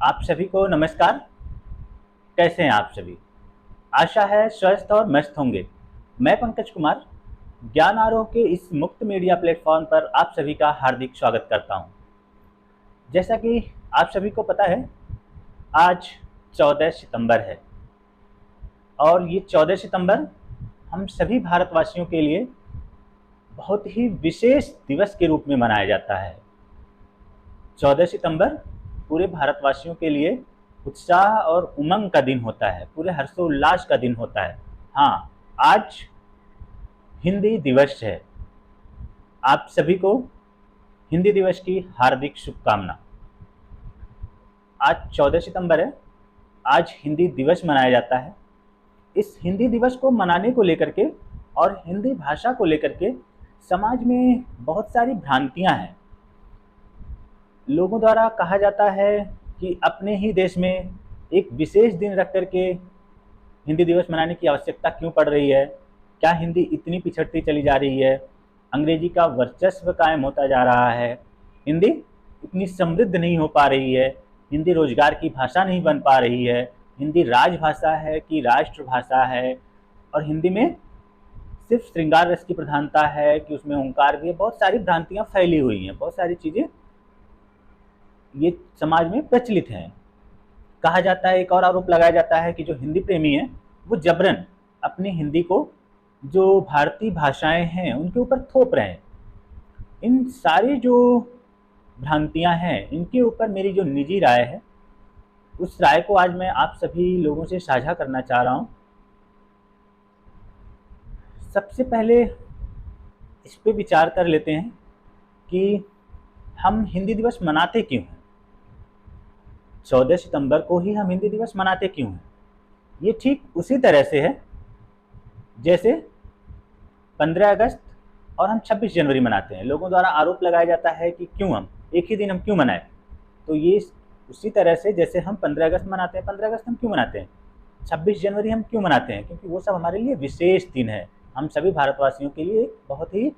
आप सभी को नमस्कार। कैसे हैं आप सभी? आशा है स्वस्थ और मस्त होंगे। मैं पंकज कुमार ज्ञान आरोह के इस मुक्त मीडिया प्लेटफॉर्म पर आप सभी का हार्दिक स्वागत करता हूं। जैसा कि आप सभी को पता है, आज 14 सितंबर है और ये 14 सितंबर हम सभी भारतवासियों के लिए बहुत ही विशेष दिवस के रूप में मनाया जाता है। 14 सितंबर पूरे भारतवासियों के लिए उत्साह और उमंग का दिन होता है, पूरे हर्षोल्लास का दिन होता है। हाँ, आज हिंदी दिवस है। आप सभी को हिंदी दिवस की हार्दिक शुभकामना। आज 14 सितंबर है, आज हिंदी दिवस मनाया जाता है। इस हिंदी दिवस को मनाने को लेकर के और हिंदी भाषा को लेकर के समाज में बहुत सारी भ्रांतियां हैं। लोगों द्वारा कहा जाता है कि अपने ही देश में एक विशेष दिन रख करके हिंदी दिवस मनाने की आवश्यकता क्यों पड़ रही है? क्या हिंदी इतनी पिछड़ती चली जा रही है? अंग्रेजी का वर्चस्व कायम होता जा रहा है, हिंदी इतनी समृद्ध नहीं हो पा रही है, हिंदी रोजगार की भाषा नहीं बन पा रही है, हिंदी राजभाषा है कि राष्ट्रभाषा है, और हिंदी में सिर्फ श्रृंगार रस की प्रधानता है कि उसमें ओंकार भी है। बहुत सारी भ्रांतियाँ फैली हुई हैं, बहुत सारी चीज़ें ये समाज में प्रचलित हैं। कहा जाता है, एक और आरोप लगाया जाता है कि जो हिंदी प्रेमी हैं वो जबरन अपनी हिंदी को जो भारतीय भाषाएं हैं उनके ऊपर थोप रहे हैं। इन सारी जो भ्रांतियां हैं, इनके ऊपर मेरी जो निजी राय है, उस राय को आज मैं आप सभी लोगों से साझा करना चाह रहा हूं। सबसे पहले इस पे विचार कर लेते हैं कि हम हिंदी दिवस मनाते क्यों हैं। 14 सितंबर को ही हम हिंदी दिवस मनाते क्यों हैं? ये ठीक उसी तरह से है जैसे 15 अगस्त और हम 26 जनवरी मनाते हैं। लोगों द्वारा आरोप लगाया जाता है कि क्यों हम एक ही दिन हम क्यों मनाएं। तो ये उसी तरह से जैसे हम 15 अगस्त मनाते हैं, 15 अगस्त हम क्यों मनाते हैं, 26 जनवरी हम क्यों मनाते हैं, क्योंकि वो सब हमारे लिए विशेष दिन है। हम सभी भारतवासियों के लिए एक बहुत ही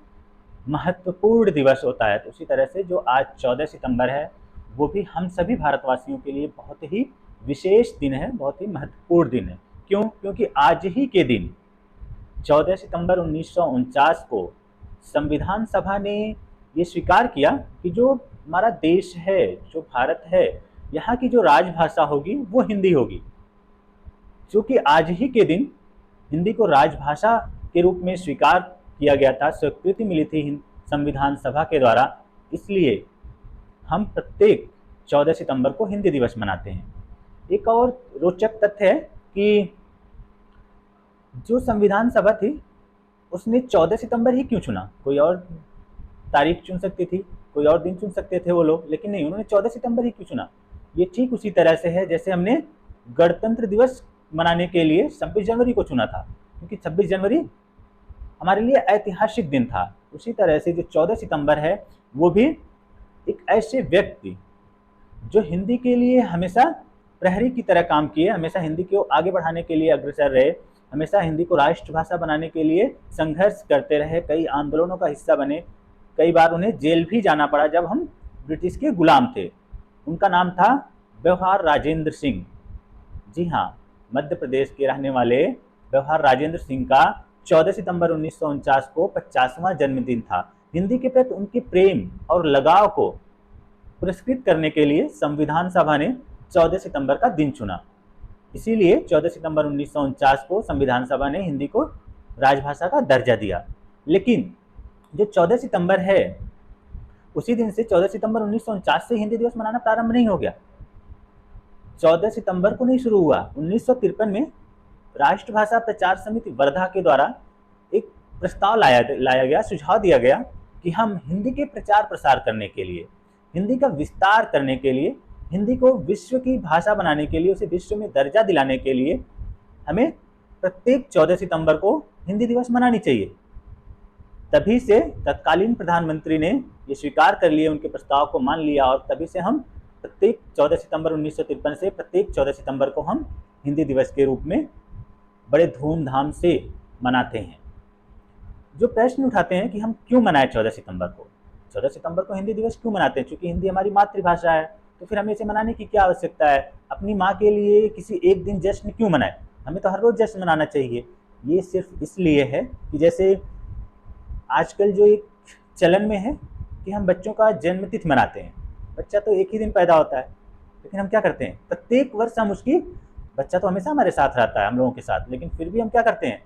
महत्वपूर्ण दिवस होता है। तो उसी तरह से जो आज 14 सितंबर है वो भी हम सभी भारतवासियों के लिए बहुत ही विशेष दिन है, बहुत ही महत्वपूर्ण दिन है। क्यों? क्योंकि आज ही के दिन 14 सितंबर 1949 को संविधान सभा ने ये स्वीकार किया कि जो हमारा देश है, जो भारत है, यहाँ की जो राजभाषा होगी वो हिंदी होगी। क्योंकि आज ही के दिन हिंदी को राजभाषा के रूप में स्वीकार किया गया था, स्वीकृति मिली थी संविधान सभा के द्वारा, इसलिए हम प्रत्येक 14 सितंबर को हिंदी दिवस मनाते हैं। एक और रोचक तथ्य है कि जो संविधान सभा थी उसने 14 सितंबर ही क्यों चुना? कोई और तारीख चुन सकती थी, कोई और दिन चुन सकते थे वो लोग, लेकिन नहीं, उन्होंने 14 सितंबर ही क्यों चुना? ये ठीक उसी तरह से है जैसे हमने गणतंत्र दिवस मनाने के लिए 26 जनवरी को चुना था, क्योंकि 26 जनवरी हमारे लिए ऐतिहासिक दिन था। उसी तरह से जो 14 सितंबर है वो भी एक ऐसे व्यक्ति जो हिंदी के लिए हमेशा प्रहरी की तरह काम किए, हमेशा हिंदी को आगे बढ़ाने के लिए अग्रसर रहे, हमेशा हिंदी को राष्ट्रभाषा बनाने के लिए संघर्ष करते रहे, कई आंदोलनों का हिस्सा बने, कई बार उन्हें जेल भी जाना पड़ा जब हम ब्रिटिश के गुलाम थे। उनका नाम था व्यवहार राजेंद्र सिंह। जी हाँ, मध्य प्रदेश के रहने वाले व्यवहार राजेंद्र सिंह का 14 सितंबर 1949 को 50वां जन्मदिन था। हिंदी के प्रति उनके प्रेम और लगाव को पुरस्कृत करने के लिए संविधान सभा ने 14 सितंबर का दिन चुना। इसीलिए 14 सितंबर 1949 को संविधान सभा ने हिंदी को राजभाषा का दर्जा दिया। लेकिन जो 14 सितंबर है, उसी दिन से 14 सितंबर 1949 से हिंदी दिवस मनाना प्रारंभ नहीं हो गया। 14 सितंबर को नहीं शुरू हुआ। 1953 में राष्ट्रभाषा प्रचार समिति वर्धा के द्वारा एक प्रस्ताव लाया गया, सुझाव दिया गया कि हम हिंदी के प्रचार प्रसार करने के लिए, हिंदी का विस्तार करने के लिए, हिंदी को विश्व की भाषा बनाने के लिए, उसे विश्व में दर्जा दिलाने के लिए हमें प्रत्येक 14 सितंबर को हिंदी दिवस मनानी चाहिए। तभी से तत्कालीन प्रधानमंत्री ने ये स्वीकार कर लिए, उनके प्रस्ताव को मान लिया, और तभी से हम प्रत्येक 14 सितंबर 1953 से प्रत्येक 14 सितंबर को हम हिंदी दिवस के रूप में बड़े धूमधाम से मनाते हैं। जो प्रश्न उठाते हैं कि हम क्यों मनाएं 14 सितंबर को, 14 सितंबर को हिंदी दिवस क्यों मनाते हैं? क्योंकि हिंदी हमारी मातृभाषा है, तो फिर हमें इसे मनाने की क्या आवश्यकता है? अपनी माँ के लिए किसी एक दिन जश्न क्यों मनाएं? हमें तो हर रोज़ जश्न मनाना चाहिए। ये सिर्फ इसलिए है कि जैसे आजकल जो एक चलन में है कि हम बच्चों का जन्मतिथि मनाते हैं। बच्चा तो एक ही दिन पैदा होता है, लेकिन हम क्या करते हैं, प्रत्येक वर्ष हम उसकी, बच्चा तो हमेशा हमारे साथ रहता है, हम लोगों के साथ, लेकिन फिर भी हम क्या करते हैं,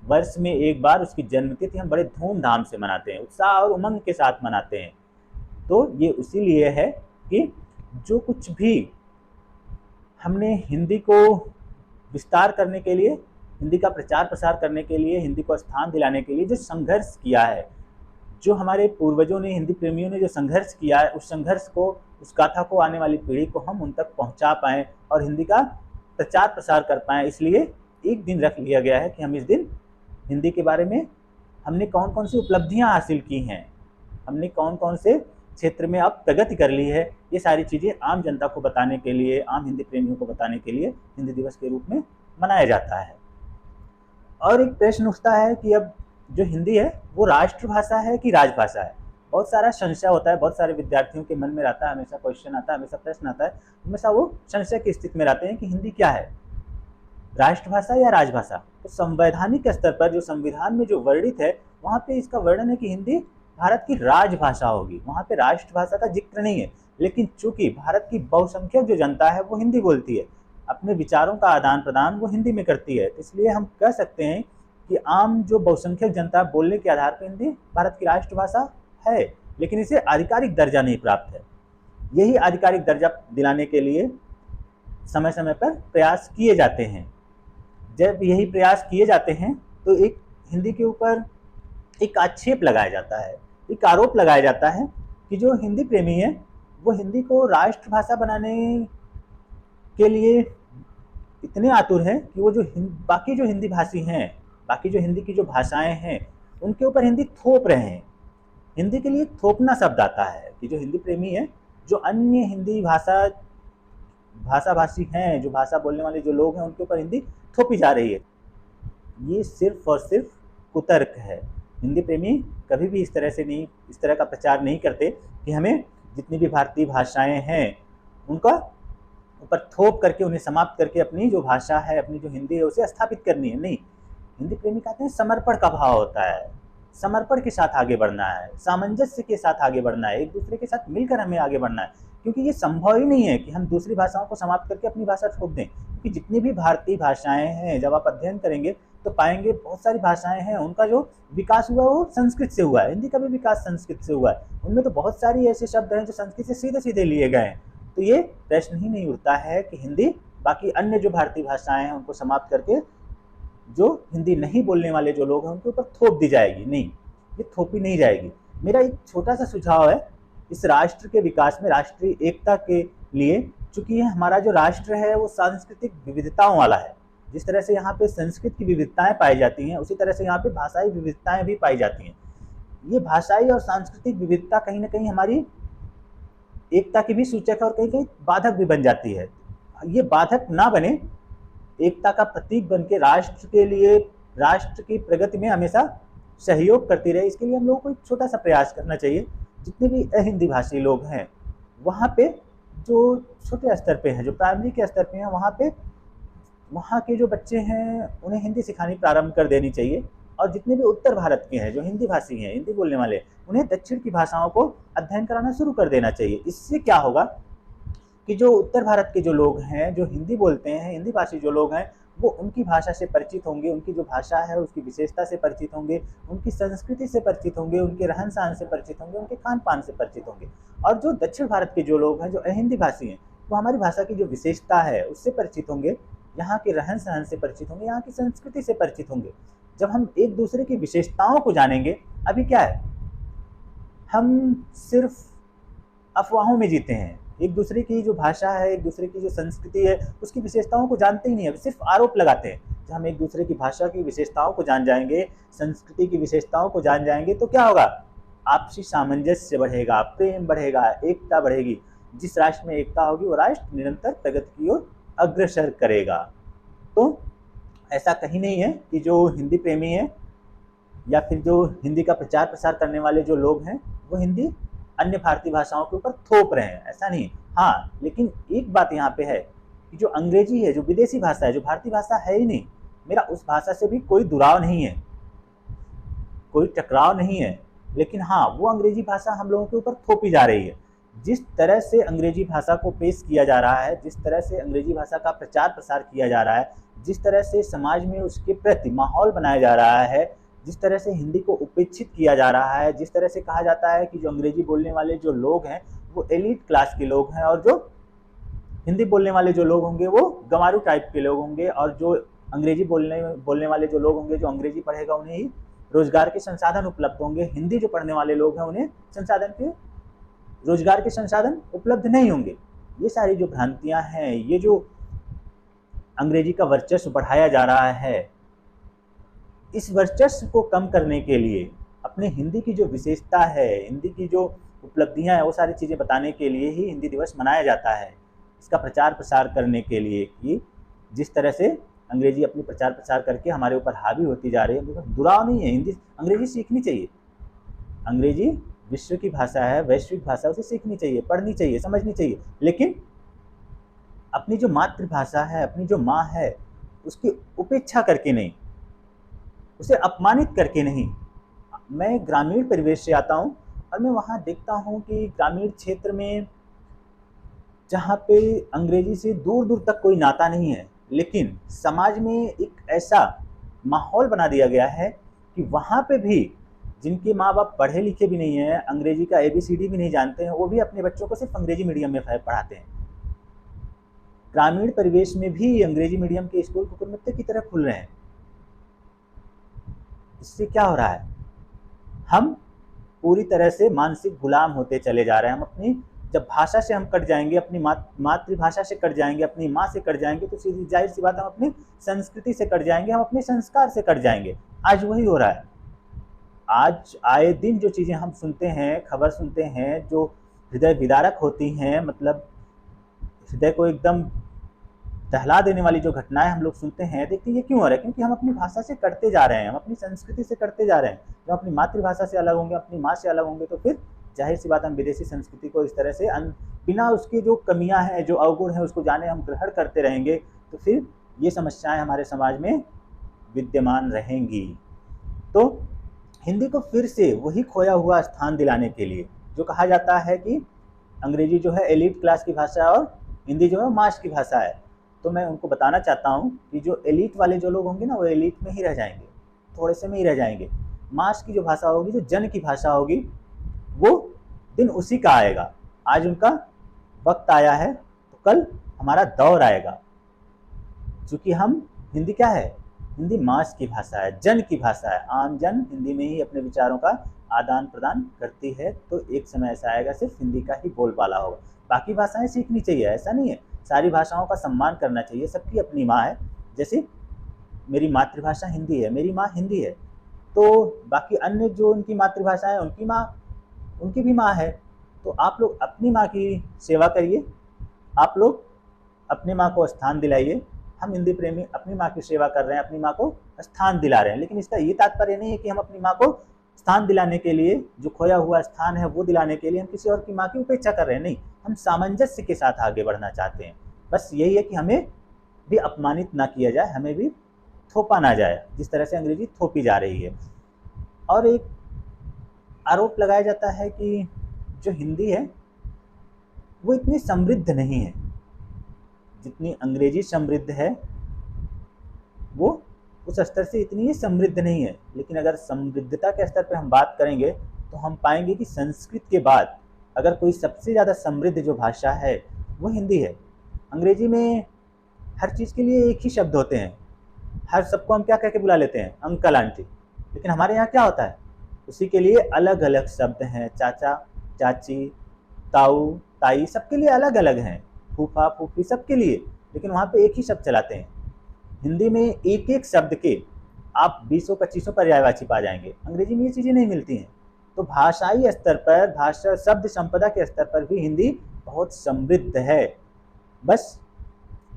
वर्ष में एक बार उसकी जन्मतिथि हम बड़े धूमधाम से मनाते हैं, उत्साह और उमंग के साथ मनाते हैं। तो ये इसीलिए है कि जो कुछ भी हमने हिंदी को विस्तार करने के लिए, हिंदी का प्रचार प्रसार करने के लिए, हिंदी को स्थान दिलाने के लिए जो संघर्ष किया है, जो हमारे पूर्वजों ने, हिंदी प्रेमियों ने जो संघर्ष किया है, उस संघर्ष को, उस गाथा को आने वाली पीढ़ी को हम उन तक पहुंचा पाएँ और हिंदी का प्रचार प्रसार कर पाएँ। इसलिए एक दिन रख लिया गया है कि हम इस दिन हिंदी के बारे में हमने कौन कौन सी उपलब्धियां हासिल की हैं, हमने कौन कौन से क्षेत्र में अब प्रगति कर ली है, ये सारी चीज़ें आम जनता को बताने के लिए, आम हिंदी प्रेमियों को बताने के लिए हिंदी दिवस के रूप में मनाया जाता है। और एक प्रश्न उठता है कि अब जो हिंदी है वो राष्ट्रभाषा है कि राजभाषा है? बहुत सारा संशय होता है, बहुत सारे विद्यार्थियों के मन में रहता है, हमेशा क्वेश्चन आता है, हमेशा प्रश्न आता है, हमेशा वो संशय की स्थिति में रहते हैं कि हिंदी क्या है, राष्ट्रभाषा या राजभाषा? तो संवैधानिक स्तर पर जो संविधान में जो वर्णित है, वहाँ पे इसका वर्णन है कि हिंदी भारत की राजभाषा होगी, वहाँ पे राष्ट्रभाषा का जिक्र नहीं है। लेकिन चूंकि भारत की बहुसंख्यक जो जनता है वो हिंदी बोलती है, अपने विचारों का आदान प्रदान वो हिंदी में करती है, इसलिए हम कह सकते हैं कि आम जो बहुसंख्यक जनता बोलने के आधार पर हिंदी भारत की राष्ट्रभाषा है, लेकिन इसे आधिकारिक दर्जा नहीं प्राप्त है। यही आधिकारिक दर्जा दिलाने के लिए समय समय पर प्रयास किए जाते हैं। जब यही प्रयास किए जाते हैं तो एक हिंदी के ऊपर एक आक्षेप लगाया जाता है, एक आरोप लगाया जाता है कि जो हिंदी प्रेमी है वो हिंदी को राष्ट्रभाषा बनाने के लिए इतने आतुर हैं कि वो जो बाकी जो हिंदी भाषी हैं, बाकी जो हिंदी की जो भाषाएं हैं, उनके ऊपर हिंदी थोप रहे हैं। हिंदी के लिए थोपना शब्द आता है कि जो हिंदी प्रेमी है, जो अन्य हिंदी भाषाभाषी हैं, जो भाषा बोलने वाले जो लोग हैं, उनके ऊपर हिंदी थोपी जा रही है। ये सिर्फ और सिर्फ कुतर्क है। हिंदी प्रेमी कभी भी इस तरह का प्रचार नहीं करते कि हमें जितनी भी भारतीय भाषाएं हैं उनका ऊपर थोप करके, उन्हें समाप्त करके अपनी जो भाषा है, अपनी जो हिंदी है, उसे स्थापित करनी है। नहीं, हिंदी प्रेमी कहते हैं समर्पण का भाव होता है, समर्पण के साथ आगे बढ़ना है, सामंजस्य के साथ आगे बढ़ना है, एक दूसरे के साथ मिलकर हमें आगे बढ़ना है। क्योंकि ये संभव ही नहीं है कि हम दूसरी भाषाओं को समाप्त करके अपनी भाषा छोड़ दें, क्योंकि जितनी भी भारतीय भाषाएं हैं, जब आप अध्ययन करेंगे तो पाएंगे बहुत सारी भाषाएं हैं, उनका जो विकास हुआ वो संस्कृत से हुआ है। हिंदी का भी विकास संस्कृत से हुआ है, उनमें तो बहुत सारी ऐसे शब्द हैं जो संस्कृत से सीधे सीधे लिए गए हैं। तो ये प्रश्न ही नहीं उठता है कि हिंदी बाकी अन्य जो भारतीय भाषाएं हैं उनको समाप्त करके जो हिंदी नहीं बोलने वाले जो लोग हैं उनके ऊपर थोप दी जाएगी। नहीं, ये थोपी नहीं जाएगी। मेरा एक छोटा सा सुझाव है इस राष्ट्र के विकास में, राष्ट्रीय एकता के लिए, चूंकि हमारा जो राष्ट्र है वो सांस्कृतिक विविधताओं वाला है। जिस तरह से यहाँ पे संस्कृत की विविधताएं पाई जाती हैं, उसी तरह से यहाँ पे भाषाई विविधताएं भी पाई जाती हैं। ये भाषाई और सांस्कृतिक विविधता कहीं ना कहीं हमारी एकता की भी सूचक है और कहीं कहीं बाधक भी बन जाती है। ये बाधक ना बने, एकता का प्रतीक बन के राष्ट्र के लिए, राष्ट्र की प्रगति में हमेशा सहयोग करती रहे, इसके लिए हम लोगों को एक छोटा सा प्रयास करना चाहिए। जितने भी अहिंदी भाषी लोग हैं वहाँ पे, जो छोटे स्तर पे हैं, जो प्राइमरी के स्तर पे हैं, वहाँ पे वहाँ के जो बच्चे हैं उन्हें हिंदी सिखानी प्रारंभ कर देनी चाहिए। और जितने भी उत्तर भारत के हैं जो हिंदी भाषी हैं, हिंदी बोलने वाले, उन्हें दक्षिण की भाषाओं को अध्ययन कराना शुरू कर देना चाहिए। इससे क्या होगा कि जो उत्तर भारत के जो लोग हैं, जो हिंदी बोलते हैं, हिंदी भाषी जो लोग हैं, वो उनकी भाषा से परिचित होंगे, उनकी जो भाषा है उसकी विशेषता से परिचित होंगे, उनकी संस्कृति से परिचित होंगे, उनके रहन सहन से परिचित होंगे, उनके खान पान से परिचित होंगे। और जो दक्षिण भारत के जो लोग हैं, जो अहिंदी भाषी हैं, वो हमारी भाषा की जो विशेषता है उससे परिचित होंगे, यहाँ के रहन सहन से परिचित होंगे, यहाँ की संस्कृति से परिचित होंगे। जब हम एक दूसरे की विशेषताओं को जानेंगे, अभी क्या है, हम सिर्फ अफवाहों में जीते हैं, एक दूसरे की जो भाषा है, एक दूसरे की जो संस्कृति है, उसकी विशेषताओं को जानते ही नहीं है, सिर्फ आरोप लगाते हैं। जब हम एक दूसरे की भाषा की विशेषताओं को जान जाएंगे, संस्कृति की विशेषताओं को जान जाएंगे, तो क्या होगा, आपसी सामंजस्य बढ़ेगा, प्रेम बढ़ेगा, एकता बढ़ेगी। जिस राष्ट्र में एकता होगी वो राष्ट्र निरंतर प्रगति की ओर अग्रसर करेगा। तो ऐसा कहीं नहीं है कि जो हिंदी प्रेमी है या फिर जो हिंदी का प्रचार प्रसार करने वाले जो लोग हैं वो हिंदी अन्य भारतीय भाषाओं के ऊपर थोप रहे हैं, ऐसा नहीं। हाँ, लेकिन एक बात यहाँ पे है कि जो अंग्रेजी है, जो विदेशी भाषा है, जो भारतीय भाषा है ही नहीं, मेरा उस भाषा से भी कोई दुराव नहीं है, कोई टकराव नहीं है, लेकिन हाँ, वो अंग्रेजी भाषा हम लोगों के ऊपर थोपी जा रही है। जिस तरह से अंग्रेजी भाषा को पेश किया जा रहा है, जिस तरह से अंग्रेजी भाषा का प्रचार प्रसार किया जा रहा है, जिस तरह से समाज में उसके प्रति माहौल बनाया जा रहा है, जिस तरह से हिंदी को उपेक्षित किया जा रहा है, जिस तरह से कहा जाता है कि जो अंग्रेजी बोलने वाले जो लोग हैं वो एलीट क्लास के लोग हैं, और जो हिंदी बोलने वाले जो लोग होंगे वो गंवारू टाइप के लोग होंगे, और जो अंग्रेजी बोलने वाले जो लोग होंगे, जो अंग्रेजी पढ़ेगा उन्हें ही रोजगार के संसाधन उपलब्ध होंगे, हिंदी जो पढ़ने वाले लोग हैं उन्हें रोजगार के संसाधन उपलब्ध नहीं होंगे। ये सारी जो भ्रांतियां हैं, ये जो अंग्रेजी का वर्चस्व बढ़ाया जा रहा है, इस वर्चस्व को कम करने के लिए, अपने हिंदी की जो विशेषता है, हिंदी की जो उपलब्धियां हैं, वो सारी चीज़ें बताने के लिए ही हिंदी दिवस मनाया जाता है। इसका प्रचार प्रसार करने के लिए कि जिस तरह से अंग्रेजी अपनी प्रचार प्रसार करके हमारे ऊपर हावी होती जा रही है, दुराव नहीं है, अंग्रेजी सीखनी चाहिए। अंग्रेजी विश्व की भाषा है, वैश्विक भाषा, उसे सीखनी चाहिए, पढ़नी चाहिए, समझनी चाहिए, लेकिन अपनी जो मातृभाषा है, अपनी जो माँ है, उसकी उपेक्षा करके नहीं, उसे अपमानित करके नहीं। मैं ग्रामीण परिवेश से आता हूँ और मैं वहाँ देखता हूँ कि ग्रामीण क्षेत्र में जहाँ पे अंग्रेजी से दूर दूर तक कोई नाता नहीं है, लेकिन समाज में एक ऐसा माहौल बना दिया गया है कि वहाँ पे भी जिनके माँ बाप पढ़े लिखे भी नहीं हैं, अंग्रेजी का ABCD भी नहीं जानते हैं, वो भी अपने बच्चों को सिर्फ अंग्रेजी मीडियम में पढ़ाते हैं। ग्रामीण परिवेश में भी अंग्रेजी मीडियम के स्कूल कुकुरमुत्ते की तरह खुल रहे हैं। इससे क्या हो रहा है? हम पूरी तरह से मानसिक गुलाम होते चले जा रहे हैं। हम अपनी जब भाषा से हम कट जाएंगे, अपनी मातृभाषा से कट जाएंगे, अपनी माँ से कट जाएंगे, तो सीधी जाहिर सी बात हम अपनी संस्कृति से कट जाएंगे, हम अपने संस्कार से कट जाएंगे। आज वही हो रहा है। आज आए दिन जो चीज़ें हम सुनते हैं, खबर सुनते हैं, जो हृदय विदारक होती हैं, मतलब हृदय को एकदम दहला देने वाली जो घटनाएं हम लोग सुनते हैं, देखते हैं ये क्यों हो रहा है? क्योंकि हम अपनी भाषा से कटते जा रहे हैं, हम अपनी संस्कृति से कटते जा रहे हैं। जब अपनी मातृभाषा से अलग होंगे, अपनी माँ से अलग होंगे, तो फिर जाहिर सी बात हम विदेशी संस्कृति को इस तरह से बिना उसकी जो कमियां हैं, जो अवगुण हैं, उसको जाने हम ग्रहण करते रहेंगे, तो फिर ये समस्याएं हमारे समाज में विद्यमान रहेंगी। तो हिंदी को फिर से वही खोया हुआ स्थान दिलाने के लिए, जो कहा जाता है कि अंग्रेजी जो है एलीट क्लास की भाषा है और हिंदी जो है मास की भाषा है, तो मैं उनको बताना चाहता हूँ कि जो एलीट वाले जो लोग होंगे ना, वो एलीट में ही रह जाएंगे, थोड़े से में ही रह जाएंगे। मास की जो भाषा होगी, जो जन की भाषा होगी, वो दिन उसी का आएगा। आज उनका वक्त आया है, तो कल हमारा दौर आएगा। चूँकि हम हिंदी क्या है, हिंदी मास की भाषा है, जन की भाषा है, आम जन हिंदी में ही अपने विचारों का आदान प्रदान करती है, तो एक समय ऐसा आएगा सिर्फ हिंदी का ही बोलबाला होगा। बाकी भाषाएं सीखनी चाहिए, ऐसा नहीं है, सारी भाषाओं का सम्मान करना चाहिए, सबकी अपनी माँ है। जैसे मेरी मातृभाषा हिंदी है, मेरी माँ हिंदी है, तो बाकी अन्य जो उनकी मातृभाषा है, उनकी माँ, उनकी भी माँ है। तो आप लोग अपनी माँ की सेवा करिए, आप लोग अपनी माँ को स्थान दिलाइए। हम हिंदी प्रेमी अपनी माँ की सेवा कर रहे हैं, अपनी माँ को स्थान दिला रहे हैं, लेकिन इसका ये तात्पर्य नहीं है कि हम अपनी माँ को स्थान दिलाने के लिए, जो खोया हुआ स्थान है वो दिलाने के लिए हम किसी और की माँ की उपेक्षा कर रहे हैं। नहीं, हम सामंजस्य के साथ आगे बढ़ना चाहते हैं। बस यही है कि हमें भी अपमानित ना किया जाए, हमें भी थोपा ना जाए, जिस तरह से अंग्रेजी थोपी जा रही है। और एक आरोप लगाया जाता है कि जो हिंदी है वो इतनी समृद्ध नहीं है, जितनी अंग्रेजी समृद्ध है, वो उस स्तर से इतनी समृद्ध नहीं है। लेकिन अगर समृद्धता के स्तर पर हम बात करेंगे तो हम पाएंगे कि संस्कृत के बाद अगर कोई सबसे ज़्यादा समृद्ध जो भाषा है वो हिंदी है। अंग्रेजी में हर चीज़ के लिए एक ही शब्द होते हैं, हर सबको हम क्या कह के बुला लेते हैं, अंकल आंटी, लेकिन हमारे यहाँ क्या होता है, उसी के लिए अलग अलग शब्द हैं, चाचा चाची, ताऊ ताई, सबके लिए अलग अलग हैं, फूफा फूफी, सबके लिए, लेकिन वहाँ पे एक ही शब्द चलाते हैं। हिंदी में एक एक शब्द के आप 20-25 पर्यायवाची पा जाएंगे, अंग्रेजी में ये चीज़ें नहीं मिलती हैं। तो भाषाई स्तर पर, भाषा शब्द संपदा के स्तर पर भी हिंदी बहुत समृद्ध है। बस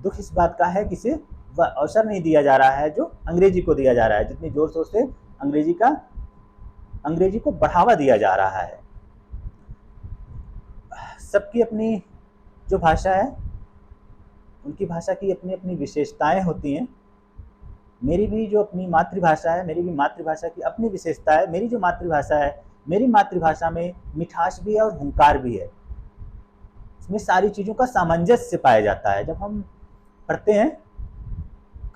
दुख इस बात का है कि इसे वह अवसर नहीं दिया जा रहा है जो अंग्रेजी को दिया जा रहा है, जितनी जोर शोर से अंग्रेजी को बढ़ावा दिया जा रहा है। सबकी अपनी जो भाषा है, उनकी भाषा की अपनी अपनी विशेषताएं होती हैं। मेरी भी जो अपनी मातृभाषा है, मेरी भी मातृभाषा की अपनी विशेषता है। मेरी जो मातृभाषा है, मेरी मातृभाषा में मिठास भी है और हुंकार भी है। इसमें सारी चीज़ों का सामंजस्य पाया जाता है। जब हम पढ़ते हैं,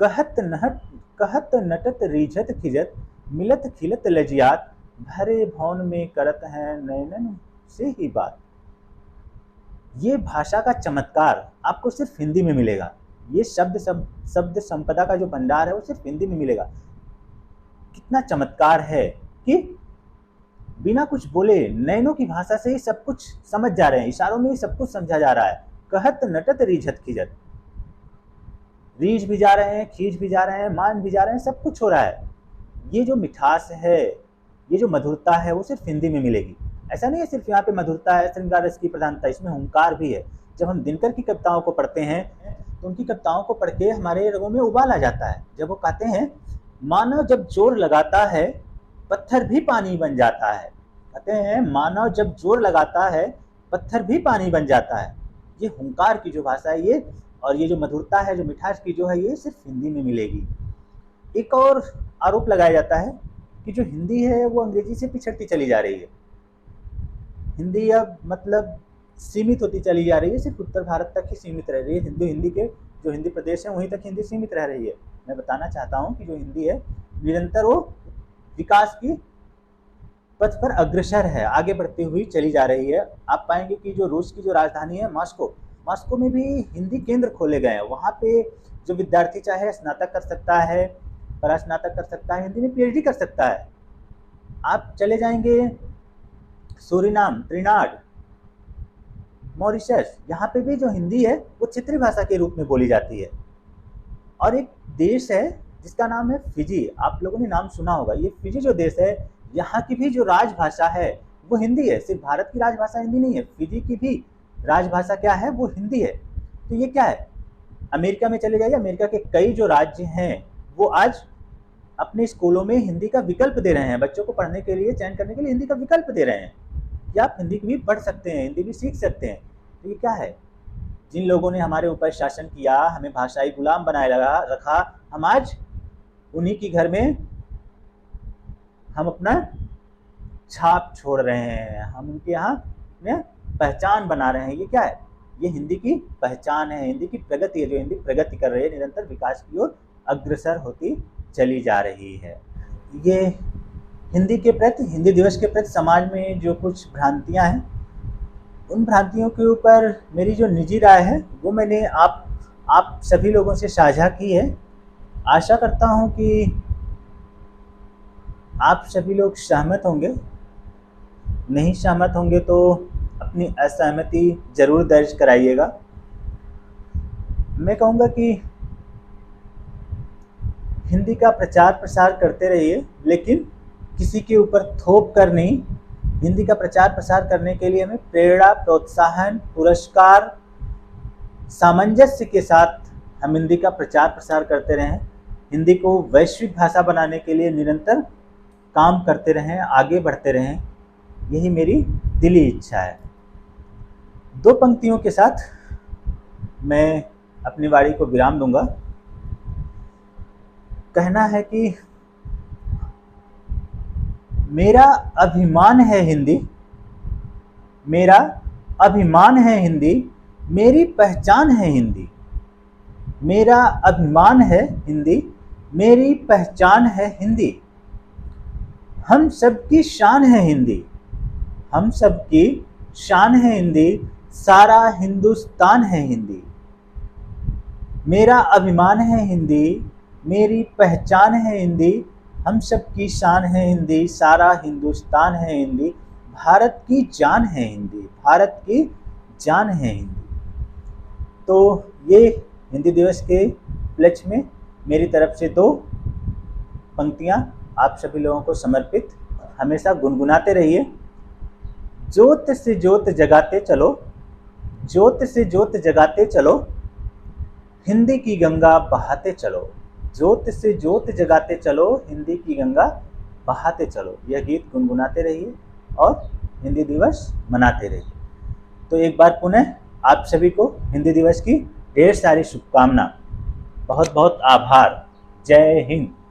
कहत नटत रीझत खिजत, मिलत खिलत लजियात, भरे भवन में करत हैं नैनन से ही बात। ये भाषा का चमत्कार आपको सिर्फ हिंदी में मिलेगा। ये शब्द संपदा का जो भंडार है वो सिर्फ हिंदी में मिलेगा। कितना चमत्कार है कि बिना कुछ बोले नैनों की भाषा से ही सब कुछ समझ जा रहे हैं, इशारों में ही सब कुछ समझा जा रहा है। कहत नटत रीझत खिजत, रीझ भी जा रहे हैं, खींच भी जा रहे हैं, मान भी जा रहे हैं, सब कुछ हो रहा है। ये जो मिठास है, ये जो मधुरता है, वो सिर्फ हिंदी में मिलेगी। ऐसा नहीं है सिर्फ यहाँ पे मधुरता है, श्रृंगार रस की प्रधानता, इसमें हुंकार भी है। जब हम दिनकर की कविताओं को पढ़ते हैं तो उनकी कविताओं को पढ़ के हमारे रगों में उबाल आ जाता है। जब वो कहते हैं, मानव जब जोर लगाता है पत्थर भी पानी बन जाता है। कहते हैं, मानव जब जोर लगाता है पत्थर भी पानी बन जाता है। ये हुंकार की जो भाषा है ये, और ये जो मधुरता है, जो मिठास की जो है, ये सिर्फ हिंदी में मिलेगी। एक और आरोप लगाया जाता है कि जो हिंदी है वो अंग्रेजी से पिछड़ती चली जा रही है। हिंदी अब मतलब सीमित होती चली जा रही है, सिर्फ उत्तर भारत तक ही सीमित रह रही है। हिंदी के जो हिंदी प्रदेश है वहीं तक हिंदी सीमित रह रही है। मैं बताना चाहता हूँ कि जो हिंदी है निरंतर वो विकास की पथ पर अग्रसर है, आगे बढ़ती हुई चली जा रही है। आप पाएंगे कि जो रूस की जो राजधानी है मॉस्को में भी हिंदी केंद्र खोले गए हैं। वहाँ पे जो विद्यार्थी चाहे स्नातक कर सकता है, परास्नातक कर सकता है, हिंदी में पीएचडी कर सकता है। आप चले जाएंगे सूरीनाम, त्रिनाड, मॉरिशस, यहाँ पे भी जो हिंदी है वो क्षेत्रीय भाषा के रूप में बोली जाती है। और एक देश है जिसका नाम है फिजी, आप लोगों ने नाम सुना होगा। ये फिजी जो देश है, यहाँ की भी जो राजभाषा है वो हिंदी है। सिर्फ भारत की राजभाषा हिंदी नहीं है, फिजी की भी राजभाषा क्या है, वो हिंदी है। तो ये क्या है, अमेरिका में चले जाइए, अमेरिका के कई जो राज्य हैं वो आज अपने स्कूलों में हिंदी का विकल्प दे रहे हैं। बच्चों को पढ़ने के लिए, चयन करने के लिए हिंदी का विकल्प दे रहे हैं कि आप हिंदी भी पढ़ सकते हैं, हिंदी भी सीख सकते हैं। तो ये क्या है, जिन लोगों ने हमारे ऊपर शासन किया, हमें भाषाई गुलाम बनाए रखा, हम आज उन्हीं की घर में हम अपना छाप छोड़ रहे हैं, हम उनके यहाँ में पहचान बना रहे हैं। ये क्या है, ये हिंदी की पहचान है, हिंदी की प्रगति है। जो हिंदी प्रगति कर रही है, निरंतर विकास की ओर अग्रसर होती चली जा रही है। ये हिंदी के प्रति, हिंदी दिवस के प्रति समाज में जो कुछ भ्रांतियां हैं, उन भ्रांतियों के ऊपर मेरी जो निजी राय है वो मैंने आप सभी लोगों से साझा की है। आशा करता हूं कि आप सभी लोग सहमत होंगे। नहीं सहमत होंगे तो अपनी असहमति जरूर दर्ज कराइएगा। मैं कहूँगा कि हिंदी का प्रचार प्रसार करते रहिए, लेकिन किसी के ऊपर थोप कर नहीं। हिंदी का प्रचार प्रसार करने के लिए हमें प्रेरणा, प्रोत्साहन, पुरस्कार, सामंजस्य के साथ हम हिंदी का प्रचार प्रसार करते रहें। हिंदी को वैश्विक भाषा बनाने के लिए निरंतर काम करते रहें, आगे बढ़ते रहें, यही मेरी दिली इच्छा है। दो पंक्तियों के साथ मैं अपनी वाणी को विराम दूंगा। कहना है कि मेरा अभिमान है हिंदी, मेरा अभिमान है हिंदी, मेरी पहचान है हिंदी। मेरा अभिमान है हिंदी, मेरी पहचान है हिंदी। हम सबकी शान है हिंदी, हम सबकी शान है हिंदी, सारा हिंदुस्तान है हिंदी। मेरा अभिमान है हिंदी, मेरी पहचान है हिंदी, हम सबकी शान है हिंदी, सारा हिंदुस्तान है हिंदी। भारत की जान है हिंदी, भारत की जान है हिंदी। तो ये हिंदी दिवस के उपलक्ष्य में मेरी तरफ से दो पंक्तियाँ आप सभी लोगों को समर्पित। हमेशा गुनगुनाते रहिए। ज्योत से ज्योत जगाते चलो, ज्योत से ज्योत जगाते चलो, हिंदी की गंगा बहाते चलो। ज्योत से ज्योत जगाते चलो, हिंदी की गंगा बहाते चलो। यह गीत गुनगुनाते रहिए और हिंदी दिवस मनाते रहिए। तो एक बार पुनः आप सभी को हिंदी दिवस की ढेर सारी शुभकामना। बहुत बहुत आभार। जय हिंद।